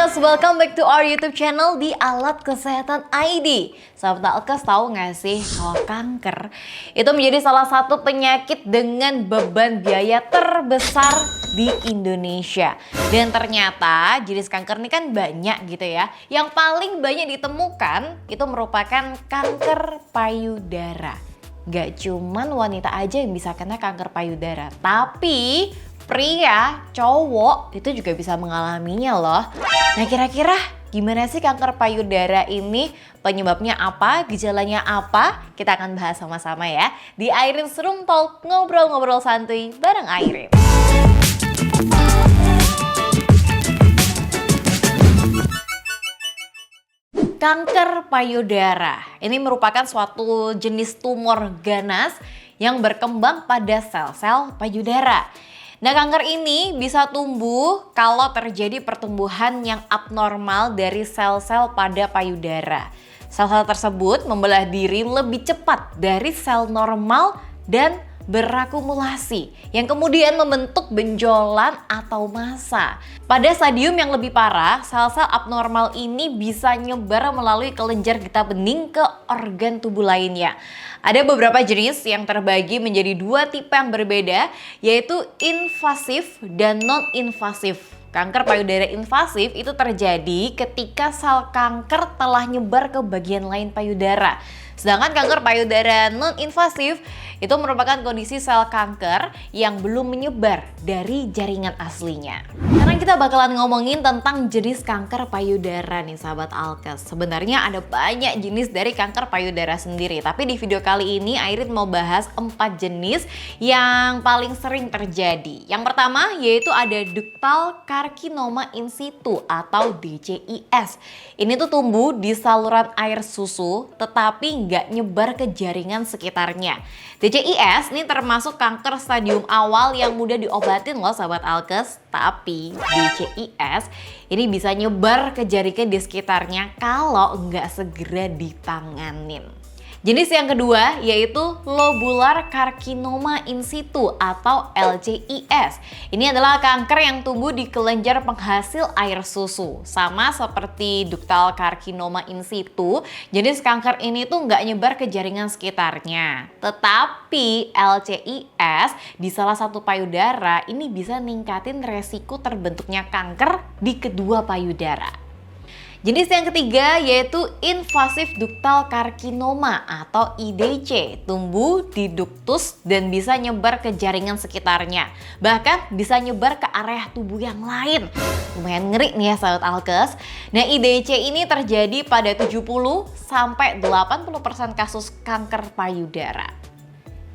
Alkes, welcome back to our YouTube channel di Alat Kesehatan ID. Sahabat Alkes, tahu nggak sih kalau kanker itu menjadi salah satu penyakit dengan beban biaya terbesar di Indonesia. Dan ternyata jenis kanker ini kan banyak gitu ya. Yang paling banyak ditemukan itu merupakan kanker payudara. Gak cuman wanita aja yang bisa kena kanker payudara, tapi pria, cowok itu juga bisa mengalaminya loh. Nah, kira-kira gimana sih kanker payudara ini? Penyebabnya apa? Gejalanya apa? Kita akan bahas sama-sama ya di Airin Room Talk, ngobrol-ngobrol santuy bareng Airin. Kanker payudara ini merupakan suatu jenis tumor ganas yang berkembang pada sel-sel payudara. Nah, kanker ini bisa tumbuh kalau terjadi pertumbuhan yang abnormal dari sel-sel pada payudara. Sel-sel tersebut membelah diri lebih cepat dari sel normal dan berakumulasi yang kemudian membentuk benjolan atau massa. Pada stadium yang lebih parah, sel-sel abnormal ini bisa nyebar melalui kelenjar getah bening ke organ tubuh lainnya. Ada beberapa jenis yang terbagi menjadi dua tipe yang berbeda, yaitu invasif dan non-invasif. Kanker payudara invasif itu terjadi ketika sel kanker telah nyebar ke bagian lain payudara. Sedangkan kanker payudara non-invasif itu merupakan kondisi sel kanker yang belum menyebar dari jaringan aslinya. Sekarang kita bakalan ngomongin tentang jenis kanker payudara nih sahabat Alkes. Sebenarnya ada banyak jenis dari kanker payudara sendiri, tapi di video kali ini Airin mau bahas 4 jenis yang paling sering terjadi. Yang pertama yaitu ada ductal carcinoma in situ atau DCIS. Ini tuh tumbuh di saluran air susu tetapi nggak nyebar ke jaringan sekitarnya. DCIS ini termasuk kanker stadium awal yang mudah diobatin loh sahabat Alkes. Tapi DCIS ini bisa nyebar ke jaringan di sekitarnya kalau nggak segera ditanganin. Jenis yang kedua yaitu lobular carcinoma in situ atau LCIS. Ini adalah kanker yang tumbuh di kelenjar penghasil air susu. Sama seperti ductal carcinoma in situ, jenis kanker ini tuh nggak nyebar ke jaringan sekitarnya. Tetapi LCIS di salah satu payudara ini bisa ningkatin resiko terbentuknya kanker di kedua payudara. Jenis yang ketiga yaitu invasif ductal carcinoma atau IDC, tumbuh di ductus dan bisa nyebar ke jaringan sekitarnya. Bahkan bisa nyebar ke area tubuh yang lain. Lumayan ngeri nih ya sahabat Alkes. Nah, IDC ini terjadi pada 70-80% kasus kanker payudara.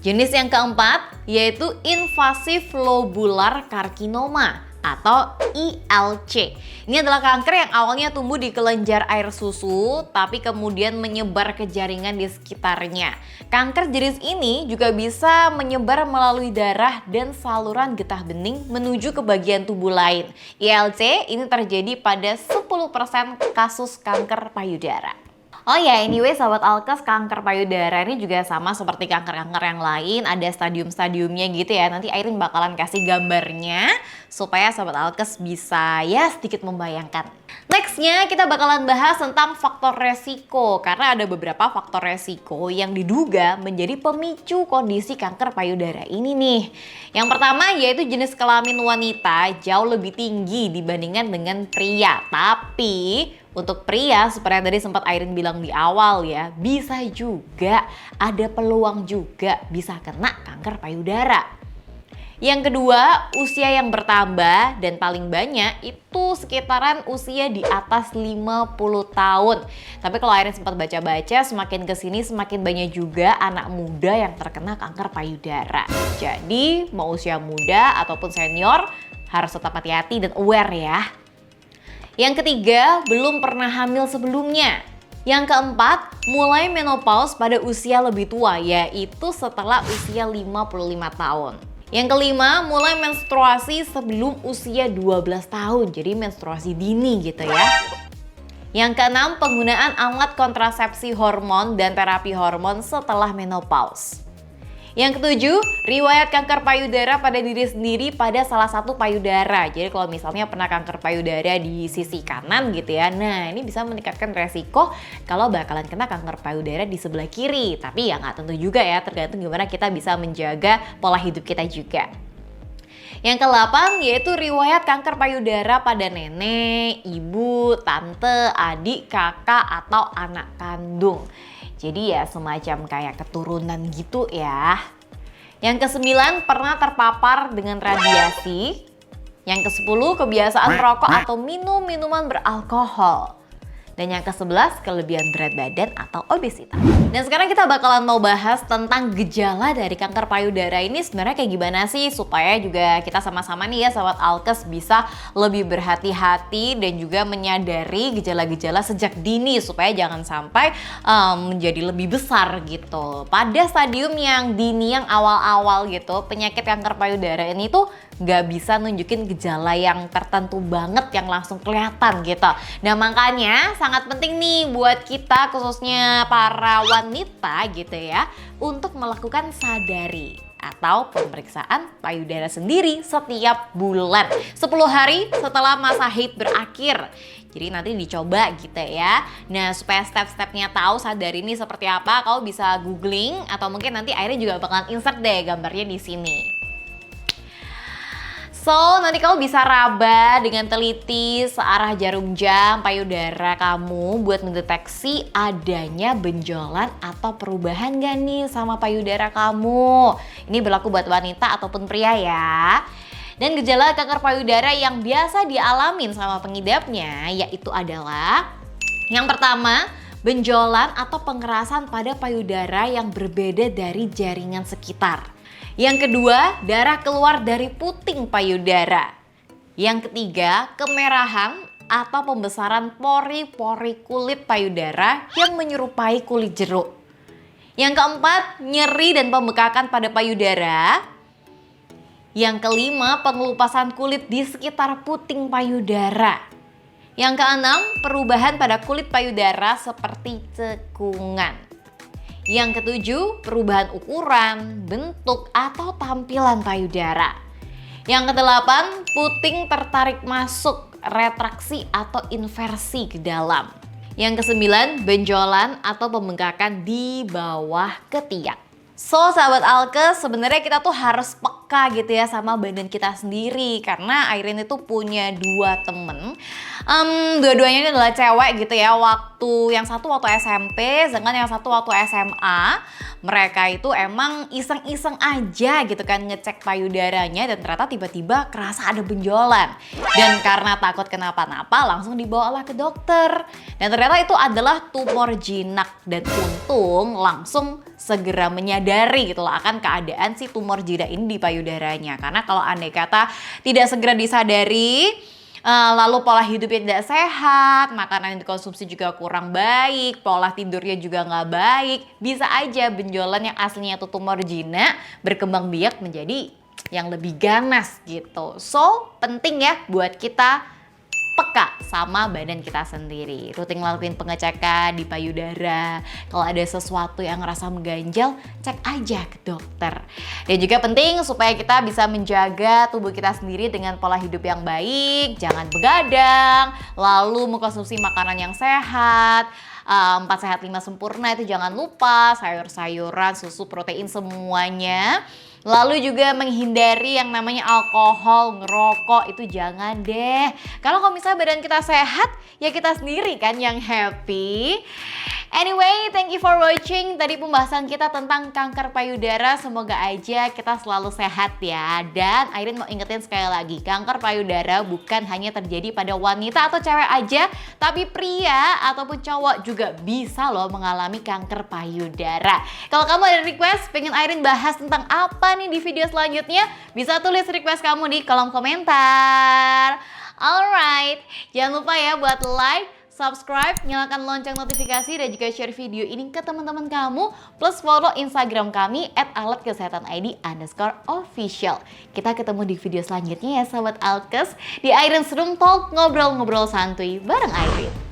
Jenis yang keempat yaitu invasif lobular carcinoma atau ILC. Ini adalah kanker yang awalnya tumbuh di kelenjar air susu tapi kemudian menyebar ke jaringan di sekitarnya. Kanker jenis ini juga bisa menyebar melalui darah dan saluran getah bening menuju ke bagian tubuh lain. ILC ini terjadi pada 10% kasus kanker payudara. Oh ya, anyway sahabat Alkes, kanker payudara ini juga sama seperti kanker-kanker yang lain, ada stadium-stadiumnya gitu ya. Nanti Airin bakalan kasih gambarnya supaya sahabat Alkes bisa ya sedikit membayangkan. Nextnya kita bakalan bahas tentang faktor resiko, karena ada beberapa faktor resiko yang diduga menjadi pemicu kondisi kanker payudara ini nih. Yang pertama yaitu jenis kelamin wanita jauh lebih tinggi dibandingkan dengan pria, tapi untuk pria, seperti yang tadi sempat Airin bilang di awal ya, bisa juga ada peluang juga bisa kena kanker payudara. Yang kedua, usia yang bertambah dan paling banyak itu sekitaran usia di atas 50 tahun. Tapi kalau Airin sempat baca-baca, semakin kesini semakin banyak juga anak muda yang terkena kanker payudara. Jadi mau usia muda ataupun senior harus tetap hati-hati dan aware ya. Yang ketiga, belum pernah hamil sebelumnya. Yang keempat, mulai menopause pada usia lebih tua, yaitu setelah usia 55 tahun. Yang kelima, mulai menstruasi sebelum usia 12 tahun, jadi menstruasi dini gitu ya. Yang keenam, penggunaan alat kontrasepsi hormon dan terapi hormon setelah menopause. Yang ketujuh, riwayat kanker payudara pada diri sendiri pada salah satu payudara. Jadi kalau misalnya pernah kanker payudara di sisi kanan gitu ya, nah ini bisa meningkatkan resiko kalau bakalan kena kanker payudara di sebelah kiri. Tapi ya nggak tentu juga ya, tergantung gimana kita bisa menjaga pola hidup kita juga. Yang ke-8 yaitu riwayat kanker payudara pada nenek, ibu, tante, adik, kakak, atau anak kandung. Jadi ya semacam kayak keturunan gitu ya. Yang ke-9 pernah terpapar dengan radiasi. Yang ke-10 kebiasaan merokok atau minum minuman beralkohol. Dan yang ke-11 kelebihan berat badan atau obesitas. Dan sekarang kita bakalan mau bahas tentang gejala dari kanker payudara ini sebenarnya kayak gimana sih, supaya juga kita sama-sama nih ya Sobat Alkes bisa lebih berhati-hati dan juga menyadari gejala-gejala sejak dini supaya jangan sampai menjadi lebih besar gitu. Pada stadium yang dini, yang awal-awal gitu, penyakit kanker payudara ini tuh gak bisa nunjukin gejala yang tertentu banget yang langsung kelihatan gitu. Nah makanya sangat penting nih buat kita khususnya para wanita gitu ya untuk melakukan sadari atau pemeriksaan payudara sendiri setiap bulan 10 hari setelah masa haid berakhir. Jadi nanti dicoba gitu ya. Nah supaya step-stepnya tahu sadari ini seperti apa, kau bisa googling atau mungkin nanti Airin juga bakalan insert deh gambarnya di sini. So, nanti kamu bisa raba dengan teliti searah jarum jam payudara kamu buat mendeteksi adanya benjolan atau perubahan gak nih sama payudara kamu. Ini berlaku buat wanita ataupun pria ya. Dan gejala kanker payudara yang biasa dialamin sama pengidapnya yaitu adalah yang pertama, benjolan atau pengerasan pada payudara yang berbeda dari jaringan sekitar. Yang kedua, darah keluar dari puting payudara. Yang ketiga, kemerahan atau pembesaran pori-pori kulit payudara yang menyerupai kulit jeruk. Yang keempat, nyeri dan pembekakan pada payudara. Yang kelima, pengelupasan kulit di sekitar puting payudara. Yang keenam, perubahan pada kulit payudara seperti cekungan. Yang ketujuh, perubahan ukuran, bentuk, atau tampilan payudara. Yang kedelapan, puting tertarik masuk, retraksi atau inversi ke dalam. Yang kesembilan, benjolan atau pembengkakan di bawah ketiak. So sahabat Alkes, sebenarnya kita tuh harus peka gitu ya sama badan kita sendiri. Karena Airin itu punya 2 temen, dua-duanya ini adalah cewek gitu ya. Yang satu waktu SMP, sedangkan yang satu waktu SMA. Mereka itu emang iseng-iseng aja gitu kan ngecek payudaranya, dan ternyata tiba-tiba kerasa ada benjolan. Dan karena takut kenapa-napa langsung dibawalah ke dokter. Dan ternyata itu adalah tumor jinak, dan untung langsung segera menyadari gitu loh akan keadaan si tumor jinak ini di payudaranya. Karena kalau andai kata tidak segera disadari, lalu pola hidupnya tidak sehat, makanan yang dikonsumsi juga kurang baik, pola tidurnya juga nggak baik, bisa aja benjolan yang aslinya itu tumor jinak berkembang biak menjadi yang lebih ganas gitu. So penting ya buat kita peka sama badan kita sendiri. Rutin ngelakuin pengecekan di payudara. Kalau ada sesuatu yang ngerasa mengganjal, cek aja ke dokter. Dan juga penting supaya kita bisa menjaga tubuh kita sendiri dengan pola hidup yang baik, jangan begadang, lalu mengkonsumsi makanan yang sehat. 4 sehat 5 sempurna itu jangan lupa, sayur-sayuran, susu, protein semuanya. Lalu juga menghindari yang namanya alkohol, ngerokok itu jangan deh. Kalau misalnya badan kita sehat, ya kita sendiri kan yang happy. Anyway, thank you for watching. Tadi pembahasan kita tentang kanker payudara. Semoga aja kita selalu sehat ya. Dan Airin mau ingetin sekali lagi, kanker payudara bukan hanya terjadi pada wanita atau cewek aja, tapi pria ataupun cowok juga bisa loh mengalami kanker payudara. Kalau kamu ada request, pengen Airin bahas tentang apa nih di video selanjutnya, bisa tulis request kamu di kolom komentar. Alright, jangan lupa ya buat like, subscribe, nyalakan lonceng notifikasi, dan juga share video ini ke teman-teman kamu. Plus follow Instagram kami @alatkesehatanid_official. Kita ketemu di video selanjutnya ya Sobat Alkes, di Airin's Room Talk, ngobrol-ngobrol santuy bareng Airin.